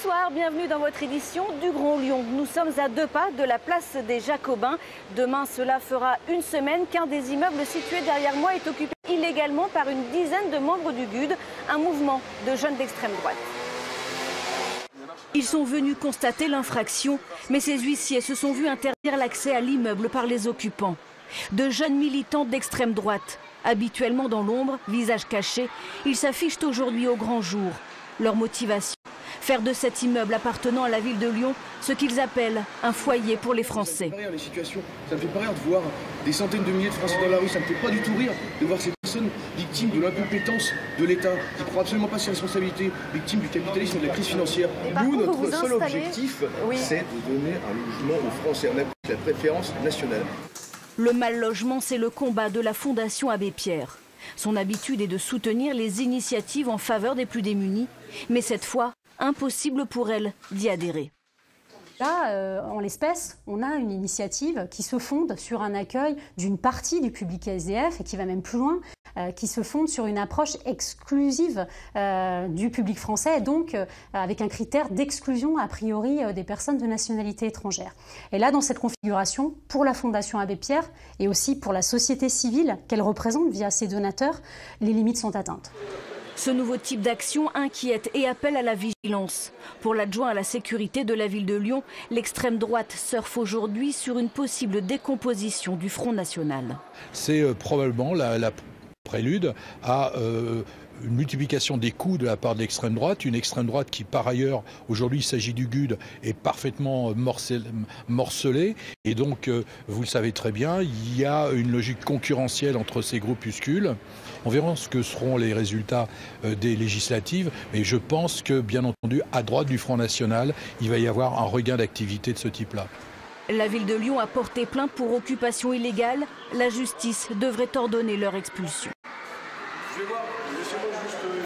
Bonsoir, bienvenue dans votre édition du Grand Lyon. Nous sommes à 2 pas de la place des Jacobins. Demain, cela fera une semaine qu'un des immeubles situés derrière moi est occupé illégalement par une dizaine de membres du GUD, un mouvement de jeunes d'extrême droite. Ils sont venus constater l'infraction, mais ces huissiers se sont vus interdire l'accès à l'immeuble par les occupants. De jeunes militants d'extrême droite, habituellement dans l'ombre, visage caché, ils s'affichent aujourd'hui au grand jour. Leur motivation, faire de cet immeuble appartenant à la ville de Lyon ce qu'ils appellent un foyer pour les Français. Ça me fait pas rire de voir des centaines de milliers de Français dans la rue, ça me fait pas du tout rire de voir ces personnes victimes de l'incompétence de l'État, qui ne prend absolument pas ses responsabilités, victimes du capitalisme et de la crise financière. Nous, notre seul objectif, c'est de donner un logement aux Français. On applique la préférence nationale. Le mal logement, c'est le combat de la Fondation Abbé Pierre. Son habitude est de soutenir les initiatives en faveur des plus démunis, mais cette fois, impossible pour elle d'y adhérer. Là, en l'espèce, on a une initiative qui se fonde sur un accueil d'une partie du public SDF et qui va même plus loin, qui se fonde sur une approche exclusive du public français et donc avec un critère d'exclusion a priori des personnes de nationalité étrangère. Et là, dans cette configuration, pour la Fondation Abbé Pierre et aussi pour la société civile qu'elle représente via ses donateurs, les limites sont atteintes. Ce nouveau type d'action inquiète et appelle à la vigilance. Pour l'adjoint à la sécurité de la ville de Lyon, l'extrême droite surfe aujourd'hui sur une possible décomposition du Front National. C'est probablement la prélude à une multiplication des coups de la part de l'extrême droite, une extrême droite qui par ailleurs, aujourd'hui il s'agit du GUD, est parfaitement morcelée et donc vous le savez très bien, il y a une logique concurrentielle entre ces groupuscules. On verra ce que seront les résultats des législatives, mais je pense que bien entendu à droite du Front National, il va y avoir un regain d'activité de ce type-là. La ville de Lyon a porté plainte pour occupation illégale. La justice devrait ordonner leur expulsion.